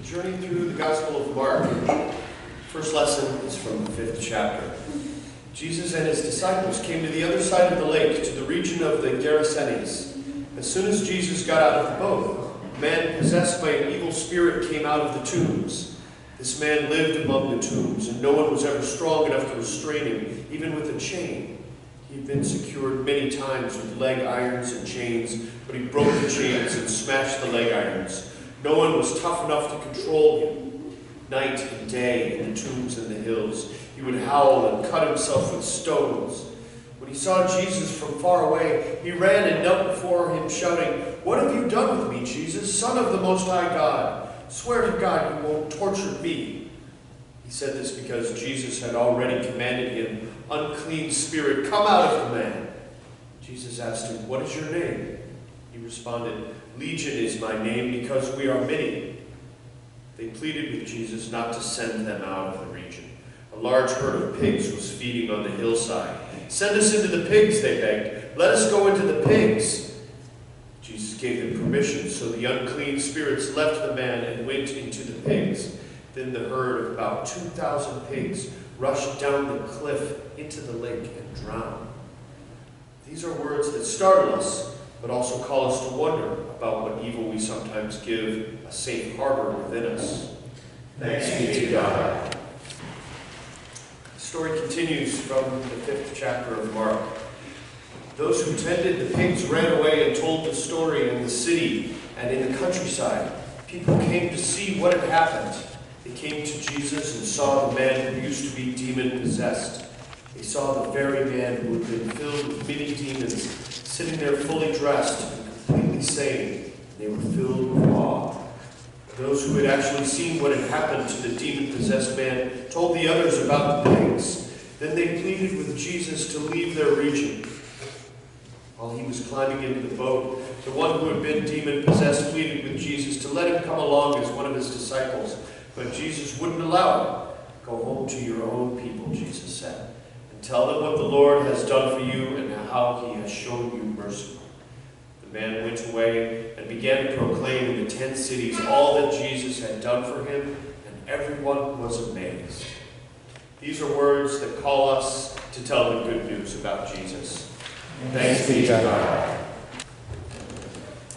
Journey through the Gospel of Mark. First lesson is from the 5th chapter. Jesus and his disciples came to the other side of the lake, to the region of the Gerasenes. As soon as Jesus got out of the boat, a man possessed by an evil spirit came out of the tombs. This man lived among the tombs, and no one was ever strong enough to restrain him, even with a chain. He had been secured many times with leg irons and chains, but he broke the chains and smashed the leg irons. No one was tough enough to control him. Night and day in the tombs and the hills, he would howl and cut himself with stones. When he saw Jesus from far away, he ran and knelt before him, shouting, "What have you done with me, Jesus, Son of the Most High God? Swear to God you won't torture me." He said this because Jesus had already commanded him, "Unclean spirit, come out of the man." Jesus asked him, "What is your name?" He responded, "Legion is my name, because we are many." They pleaded with Jesus not to send them out of the region. A large herd of pigs was feeding on the hillside. "Send us into the pigs," they begged. "Let us go into the pigs." Jesus gave them permission, so the unclean spirits left the man and went into the pigs. Then the herd of about 2,000 pigs rushed down the cliff into the lake and drowned. These are words that startle us, but also call us to wonder about what evil we sometimes give a safe harbor within us. Thanks be to God. The story continues from the 5th chapter of Mark. Those who tended the pigs ran away and told the story in the city and in the countryside. People came to see what had happened. They came to Jesus and saw the man who used to be demon-possessed. They saw the very man who had been filled with many demons, sitting there fully dressed and completely sane. They were filled with awe. Those who had actually seen what had happened to the demon-possessed man told the others about the pigs. Then they pleaded with Jesus to leave their region. While he was climbing into the boat, the one who had been demon-possessed pleaded with Jesus to let him come along as one of his disciples. But Jesus wouldn't allow it. "Go home to your own people," Jesus said, "and tell them what the Lord has done for you and how he has shown you mercy." The man went away and began to proclaim in the 10 cities all that Jesus had done for him, and everyone was amazed. These are words that call us to tell the good news about Jesus. Thanks be to God.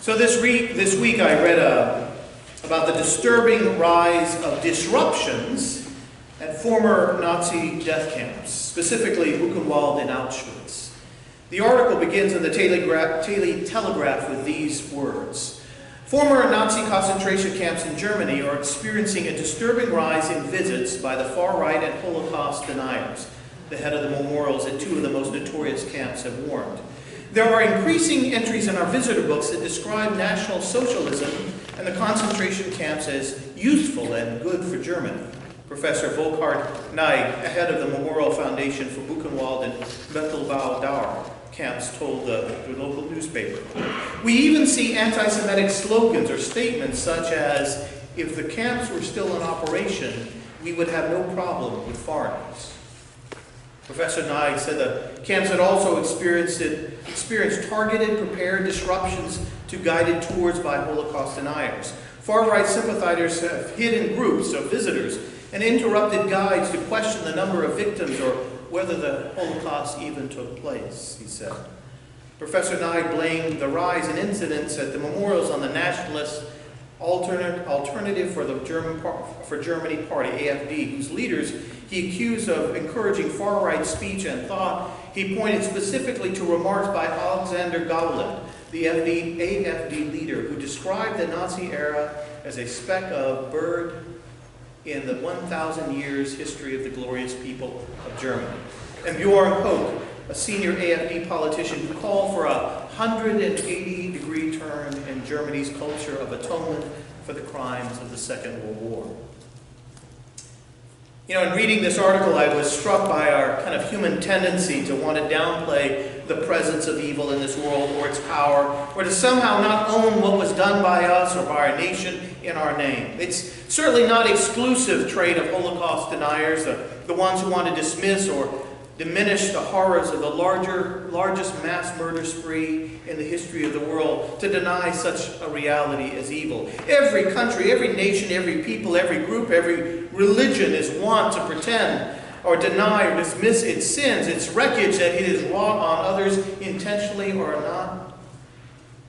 So this week I read about the disturbing rise of disruptions at former Nazi death camps, specifically Buchenwald and Auschwitz. The article begins in the Daily Telegraph with these words. Former Nazi concentration camps in Germany are experiencing a disturbing rise in visits by the far right and Holocaust deniers. The head of the memorials at 2 of the most notorious camps have warned. There are increasing entries in our visitor books that describe National Socialism and the concentration camps as useful and good for Germany. Professor Volkhard Neig, head of the Memorial Foundation for Buchenwald and Mittelbau-Dauer camps, told the local newspaper. "We even see anti-Semitic slogans or statements such as, 'If the camps were still in operation, we would have no problem with foreigners.'" Professor Neig said the camps had also experienced targeted, prepared disruptions to guided tours by Holocaust deniers. Far-right sympathizers have hid in groups of visitors and interrupted guides to question the number of victims or whether the Holocaust even took place, he said. Professor Neig blamed the rise in incidents at the memorials on the nationalist Alternative for Germany Party, AfD, whose leaders he accused of encouraging far-right speech and thought. He pointed specifically to remarks by Alexander Gauland, the AfD leader, who described the Nazi era as a speck of bird in the 1,000 years history of the glorious people of Germany. And Bjorn Koch, a senior AfD politician, who called for a 180-degree turn in Germany's culture of atonement for the crimes of the Second World War. In reading this article, I was struck by our kind of human tendency to want to downplay the presence of evil in this world or its power, or to somehow not own what was done by us or by our nation in our name. It's certainly not exclusive trait of Holocaust deniers, the ones who want to dismiss or diminish the horrors of the largest mass murder spree in the history of the world, to deny such a reality as evil. Every country, every nation, every people, every group, every religion is wont to pretend or deny or dismiss its sins, its wreckage that it has wrought on others intentionally or not.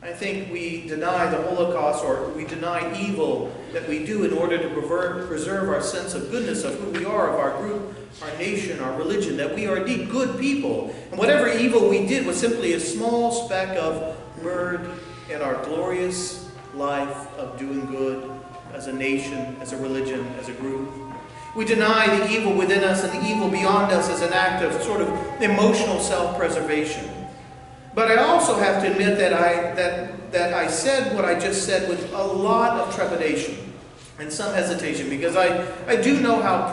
I think we deny the Holocaust, or we deny evil that we do in order to preserve our sense of goodness of who we are, of our group, our nation, our religion, that we are indeed good people. And whatever evil we did was simply a small speck of mud in our glorious life of doing good as a nation, as a religion, as a group. We deny the evil within us and the evil beyond us as an act of sort of emotional self-preservation. But I also have to admit that I said what I just said with a lot of trepidation and some hesitation, because I do know how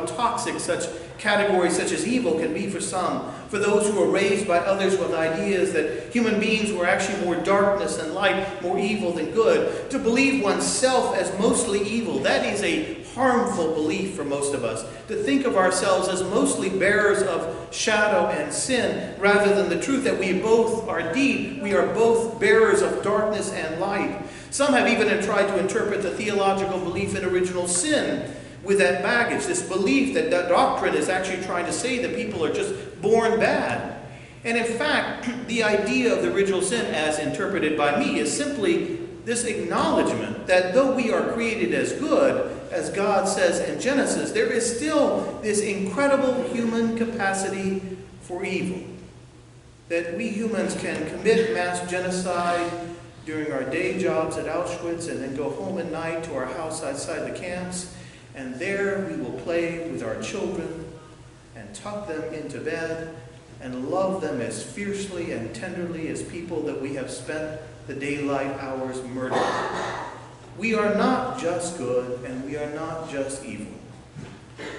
toxic such categories such as evil can be for some, for those who are raised by others with ideas that human beings were actually more darkness than light, more evil than good. To believe oneself as mostly evil, that is a harmful belief for most of us. To think of ourselves as mostly bearers of shadow and sin, rather than the truth that we both are indeed, we are both bearers of darkness and light. Some have even tried to interpret the theological belief in original sin with that baggage, this belief that doctrine is actually trying to say that people are just born bad. And in fact, the idea of the original sin, as interpreted by me, is simply this acknowledgement that though we are created as good, as God says in Genesis, there is still this incredible human capacity for evil. That we humans can commit mass genocide during our day jobs at Auschwitz and then go home at night to our house outside the camps, and there we will play with our children and tuck them into bed and love them as fiercely and tenderly as people that we have spent the daylight hours murdering. We are not just good, and we are not just evil.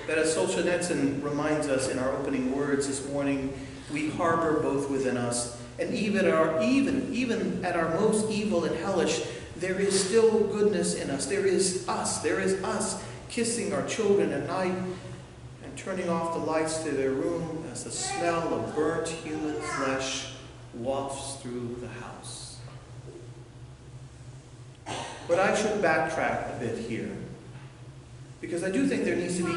That, as Solzhenitsyn reminds us in our opening words this morning, we harbor both within us, and even at our most evil and hellish, there is still goodness in us. There is us kissing our children at night and turning off the lights to their room as the smell of burnt human flesh wafts through the house. But I should backtrack a bit here, because I do think there needs to be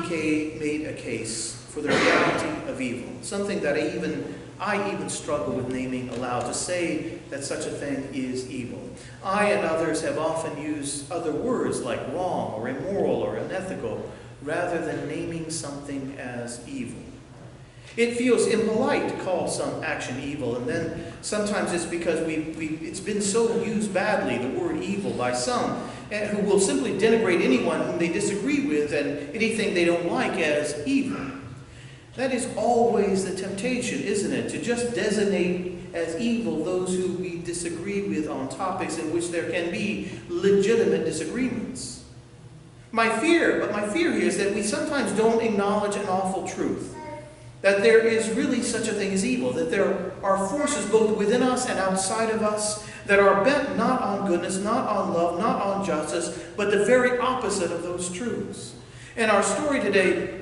made a case for the reality of evil, something that I even struggle with naming aloud, to say that such a thing is evil. I and others have often used other words like wrong or immoral or unethical, rather than naming something as evil. It feels impolite to call some action evil, and then sometimes it's because it's been so used badly, the word evil, by some, and who will simply denigrate anyone whom they disagree with and anything they don't like as evil. That is always the temptation, isn't it? To just designate as evil those who we disagree with on topics in which there can be legitimate disagreements. My fear here is that we sometimes don't acknowledge an awful truth. That there is really such a thing as evil, that there are forces both within us and outside of us that are bent not on goodness, not on love, not on justice, but the very opposite of those truths. In our story today,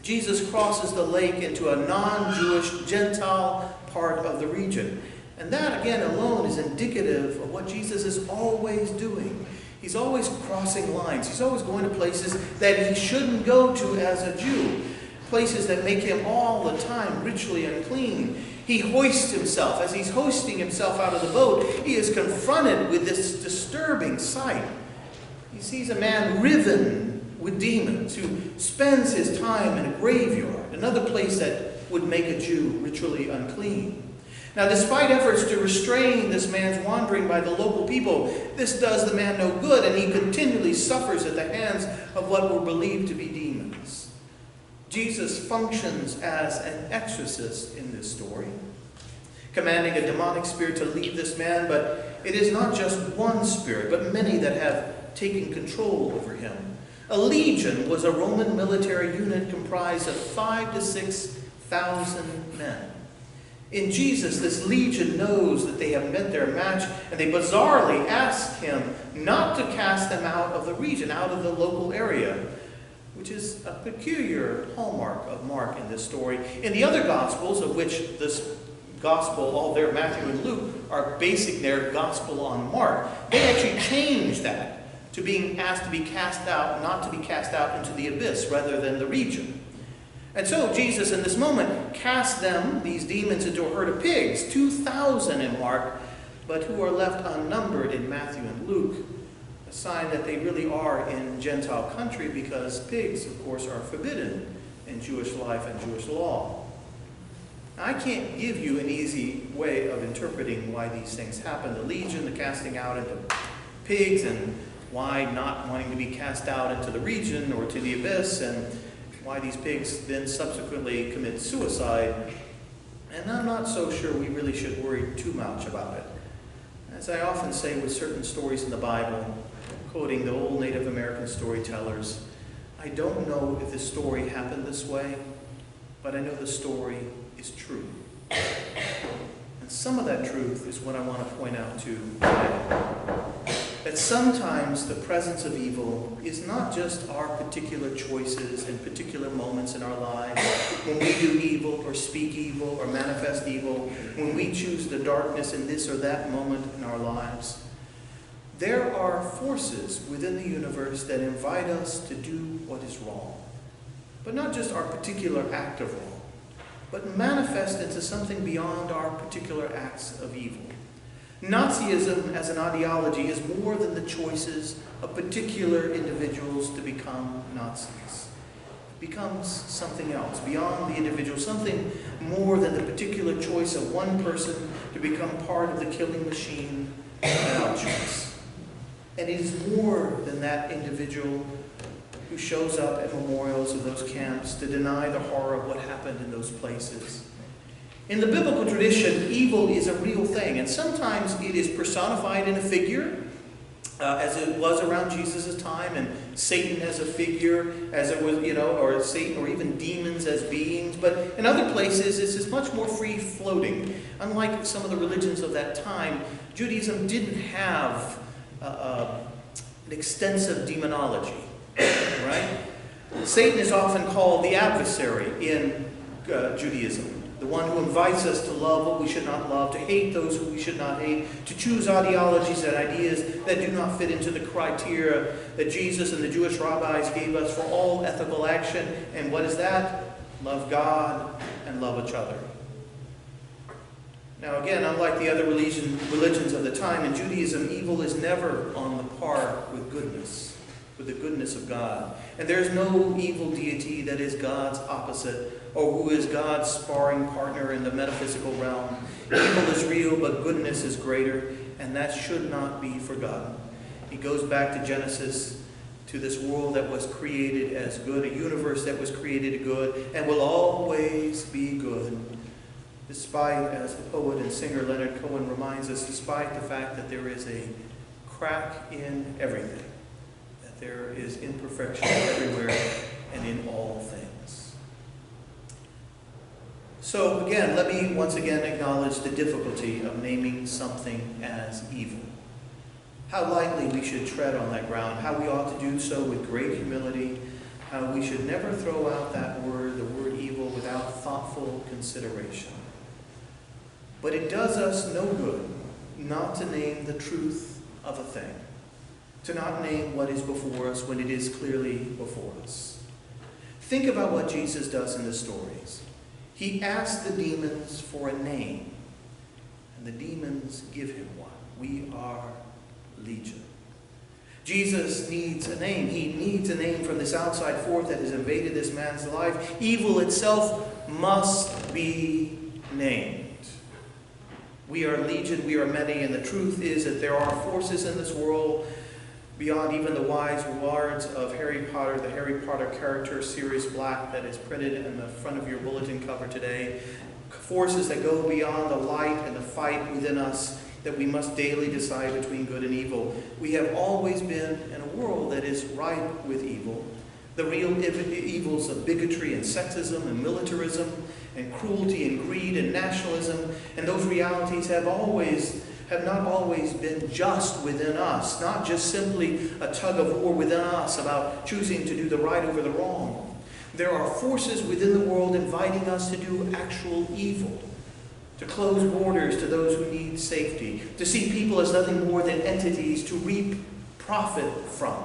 Jesus crosses the lake into a non-Jewish, Gentile part of the region. And that, again, alone is indicative of what Jesus is always doing. He's always crossing lines. He's always going to places that he shouldn't go to as a Jew. Places that make him all the time ritually unclean. He hoists himself. As he's hoisting himself out of the boat, he is confronted with this disturbing sight. He sees a man riven with demons who spends his time in a graveyard, another place that would make a Jew ritually unclean. Now, despite efforts to restrain this man's wandering by the local people, this does the man no good, and he continually suffers at the hands of what were believed to be demons. Jesus functions as an exorcist in this story, commanding a demonic spirit to leave this man, but it is not just one spirit, but many that have taken control over him. A legion was a Roman military unit comprised of 5,000 to 6,000 men. In Jesus, this legion knows that they have met their match, and they bizarrely ask him not to cast them out of the region, out of the local area, which is a peculiar hallmark of Mark in this story. In the other Gospels, of which this Gospel, all there, Matthew and Luke, are basing their Gospel on Mark, they actually changed that to being asked to be cast out, not to be cast out into the abyss, rather than the region. And so Jesus, in this moment, casts them, these demons, into a herd of pigs, 2,000 in Mark, but who are left unnumbered in Matthew and Luke, a sign that they really are in Gentile country, because pigs, of course, are forbidden in Jewish life and Jewish law. Now, I can't give you an easy way of interpreting why these things happen. The legion, the casting out into pigs, and why not wanting to be cast out into the region or to the abyss, and why these pigs then subsequently commit suicide. And I'm not so sure we really should worry too much about it. As I often say with certain stories in the Bible, quoting the old Native American storytellers, I don't know if this story happened this way, but I know the story is true. And some of that truth is what I want to point out to today. That sometimes the presence of evil is not just our particular choices and particular moments in our lives, when we do evil or speak evil or manifest evil, when we choose the darkness in this or that moment in our lives. There are forces within the universe that invite us to do what is wrong. But not just our particular act of wrong, but manifest into something beyond our particular acts of evil. Nazism as an ideology is more than the choices of particular individuals to become Nazis. It becomes something else, beyond the individual, something more than the particular choice of one person to become part of the killing machine at Auschwitz. And it is more than that individual who shows up at memorials of those camps to deny the horror of what happened in those places. In the biblical tradition, evil is a real thing, and sometimes it is personified in a figure, as it was around Jesus' time, and Satan as a figure, as it was, or Satan, or even demons as beings. But in other places, it's much more free-floating. Unlike some of the religions of that time, Judaism didn't have an extensive demonology, right? Satan is often called the adversary in Judaism. The one who invites us to love what we should not love, to hate those who we should not hate, to choose ideologies and ideas that do not fit into the criteria that Jesus and the Jewish rabbis gave us for all ethical action. And what is that? Love God and love each other. Now again, unlike the other religions of the time, in Judaism, evil is never on the par with goodness, with the goodness of God. And there is no evil deity that is God's opposite, or who is God's sparring partner in the metaphysical realm. Evil is real, but goodness is greater, and that should not be forgotten. He goes back to Genesis, to this world that was created as good, a universe that was created good, and will always be good. Despite, as the poet and singer Leonard Cohen reminds us, despite the fact that there is a crack in everything, that there is imperfection everywhere and in all things. So again, let me once again acknowledge the difficulty of naming something as evil. How lightly we should tread on that ground, how we ought to do so with great humility, how we should never throw out that word, the word evil, without thoughtful consideration. But it does us no good not to name the truth of a thing, to not name what is before us when it is clearly before us. Think about what Jesus does in the stories. He asks the demons for a name, and the demons give him one. We are legion. Jesus needs a name. He needs a name from this outside force that has invaded this man's life. Evil itself must be named. We are legion, we are many, and the truth is that there are forces in this world beyond even the wise words of Harry Potter, the Harry Potter character, Sirius Black, that is printed in the front of your bulletin cover today. Forces that go beyond the light and the fight within us, that we must daily decide between good and evil. We have always been in a world that is ripe with evil. The real evils of bigotry and sexism and militarism and cruelty and greed and nationalism, and those realities have always have not always been just within us, not just simply a tug of war within us about choosing to do the right over the wrong. There are forces within the world inviting us to do actual evil, to close borders to those who need safety, to see people as nothing more than entities to reap profit from.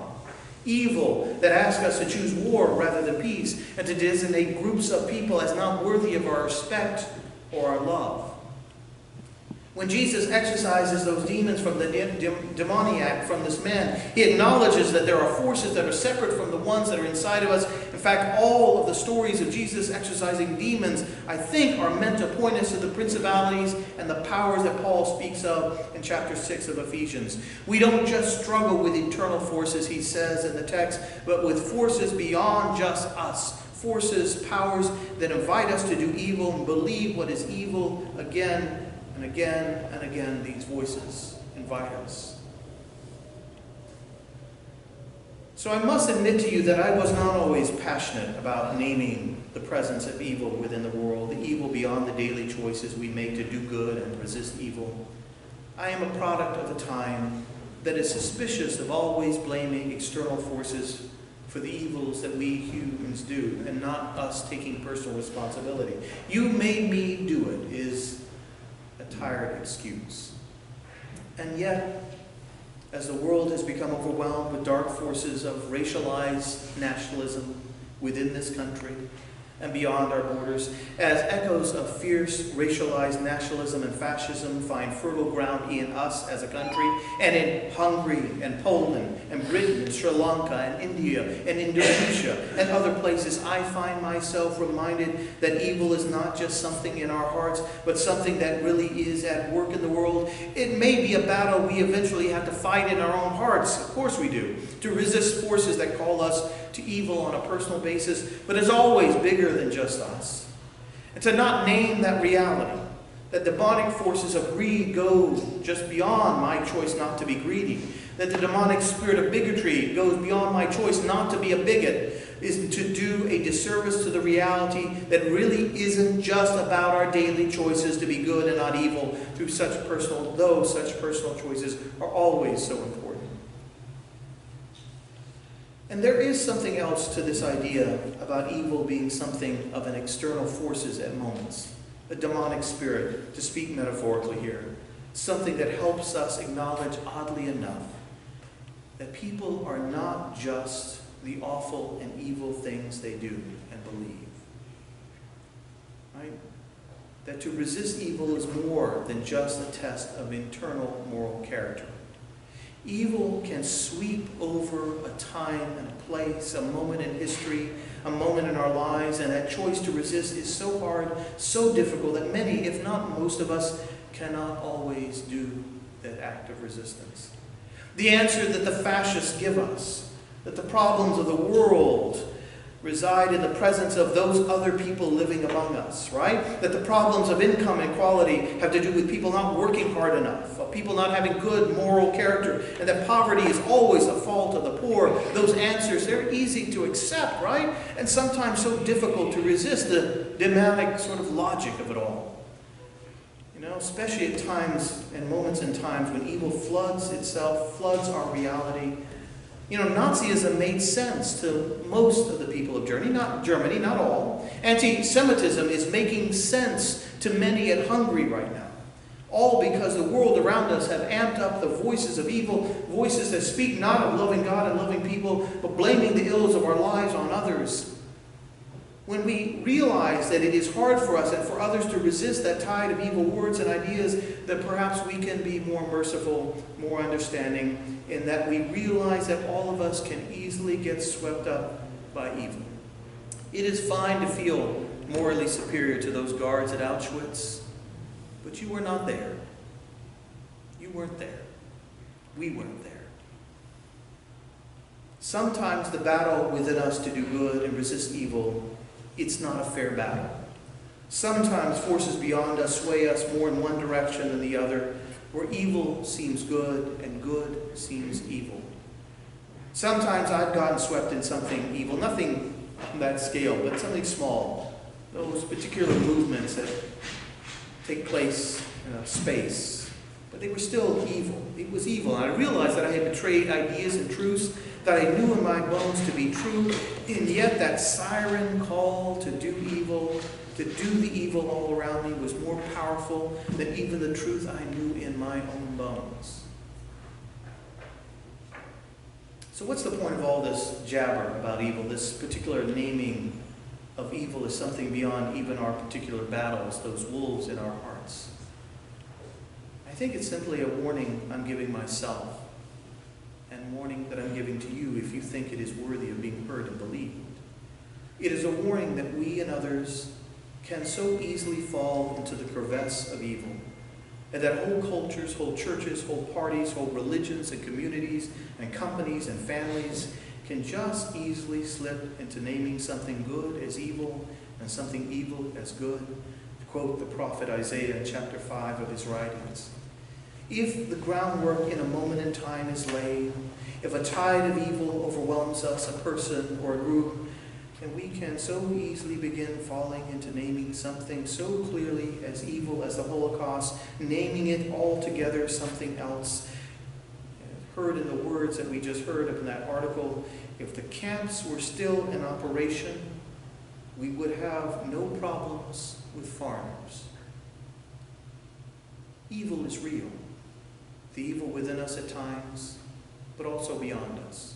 Evil that asks us to choose war rather than peace, and to designate groups of people as not worthy of our respect or our love. When Jesus exorcises those demons from the demoniac, from this man, he acknowledges that there are forces that are separate from the ones that are inside of us. In fact, all of the stories of Jesus exorcising demons, I think, are meant to point us to the principalities and the powers that Paul speaks of in chapter 6 of Ephesians. We don't just struggle with eternal forces, he says in the text, but with forces beyond just us. Forces, powers that invite us to do evil and believe what is evil again and again and again. These voices invite us. So I must admit to you that I was not always passionate about naming the presence of evil within the world, the evil beyond the daily choices we make to do good and resist evil. I am a product of a time that is suspicious of always blaming external forces for the evils that we humans do, and not us taking personal responsibility. You made me do it is a tired excuse. And yet, as the world has become overwhelmed with dark forces of racialized nationalism within this country and beyond our borders, as echoes of fierce racialized nationalism and fascism find fertile ground in us as a country, and in Hungary and Poland and Britain and Sri Lanka and India and Indonesia and other places, I find myself reminded that evil is not just something in our hearts, but something that really is at work in the world. It may be a battle we eventually have to fight in our own hearts, of course we do, to resist forces that call us to evil on a personal basis, but it's always bigger than just us. And to not name that reality, that demonic forces of greed go just beyond my choice not to be greedy, that the demonic spirit of bigotry goes beyond my choice not to be a bigot, is to do a disservice to the reality that really isn't just about our daily choices to be good and not evil, through such personal choices are always so important. And there is something else to this idea about evil being something of an external forces at moments. A demonic spirit, to speak metaphorically here. Something that helps us acknowledge, oddly enough, that people are not just the awful and evil things they do and believe. Right? That to resist evil is more than just a test of internal moral character. Evil can sweep over a time and a place, a moment in history, a moment in our lives, and that choice to resist is so hard, so difficult, that many, if not most of us, cannot always do that act of resistance. The answer that the fascists give us, that the problems of the world reside in the presence of those other people living among us, right? That the problems of income inequality have to do with people not working hard enough, of people not having good moral character, and that poverty is always a fault of the poor. Those answers, they're easy to accept, right? And sometimes so difficult to resist the demonic sort of logic of it all. You know, especially at times and moments in times when evil floods our reality. You know, Nazism made sense to most of the people of Germany, not all. Anti-Semitism is making sense to many at Hungary right now. All because the world around us have amped up the voices of evil, voices that speak not of loving God and loving people, but blaming the ills of our lives on others. When we realize that it is hard for us and for others to resist that tide of evil words and ideas, that perhaps we can be more merciful, more understanding, in that we realize that all of us can easily get swept up by evil. It is fine to feel morally superior to those guards at Auschwitz, but you were not there. You weren't there. We weren't there. Sometimes the battle within us to do good and resist evil, it's not a fair battle. Sometimes forces beyond us sway us more in one direction than the other, where evil seems good and good seems evil. Sometimes I've gotten swept in something evil, nothing on that scale, but something small. Those particular movements that take place in a space, but they were still evil. It was evil. And I realized that I had betrayed ideas and truths that I knew in my bones to be true, and yet that siren call to do evil, to do the evil all around me, was more powerful than even the truth I knew in my own bones. So what's the point of all this jabber about evil, this particular naming of evil as something beyond even our particular battles, those wolves in our hearts? I think it's simply a warning I'm giving myself, and warning that I'm giving to you if you think it is worthy of being heard and believed. It is a warning that we and others can so easily fall into the crevasse of evil, and that whole cultures, whole churches, whole parties, whole religions and communities and companies and families can just easily slip into naming something good as evil and something evil as good, to quote the prophet Isaiah in chapter 5 of his writings. If the groundwork in a moment in time is laid, if a tide of evil overwhelms us, a person or a group, and we can so easily begin falling into naming something so clearly as evil as the Holocaust, naming it altogether something else. Heard in the words that we just heard of in that article, if the camps were still in operation, we would have no problems with foreigners. Evil is real. The evil within us at times, but also beyond us.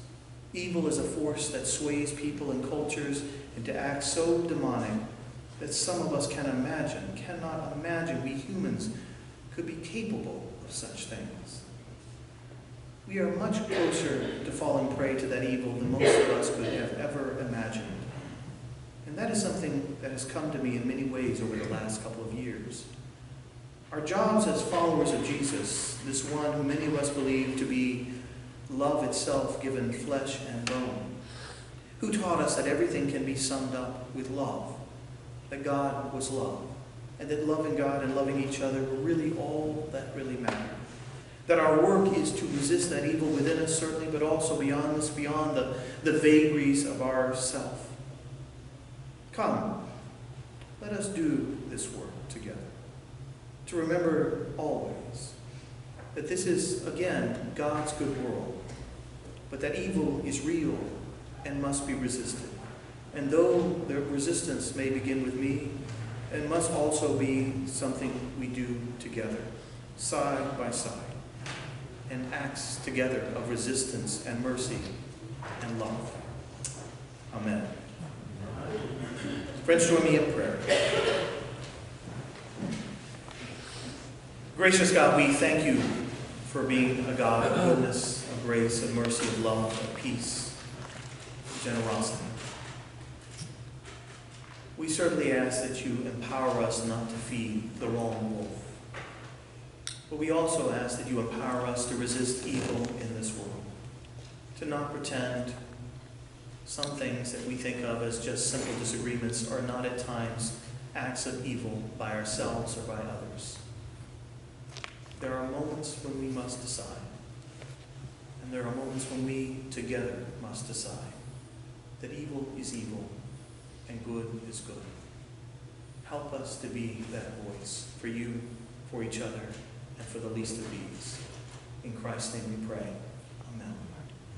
Evil is a force that sways people and cultures into acts so demonic that some of us cannot imagine we humans could be capable of such things. We are much closer to falling prey to that evil than most of us could have ever imagined. And that is something that has come to me in many ways over the last couple of years. Our jobs as followers of Jesus, this one who many of us believe to be love itself given flesh and bone, who taught us that everything can be summed up with love, that God was love, and that loving God and loving each other were really all that really mattered. That our work is to resist that evil within us, certainly, but also beyond this, beyond the vagaries of our self. Come, let us do this work together. To remember always that this is, again, God's good world, but that evil is real and must be resisted. And though the resistance may begin with me, it must also be something we do together, side by side, and acts together of resistance and mercy and love. Amen. Friends, join me in prayer. Gracious God, we thank you for being a God of goodness, of grace, of mercy, of love, of peace, of generosity. We certainly ask that you empower us not to feed the wrong wolf. But we also ask that you empower us to resist evil in this world, to not pretend some things that we think of as just simple disagreements are not at times acts of evil by ourselves or by others. There are moments when we must decide, and there are moments when we together must decide that evil is evil and good is good. Help us to be that voice for you, for each other, and for the least of these. In Christ's name we pray. Amen.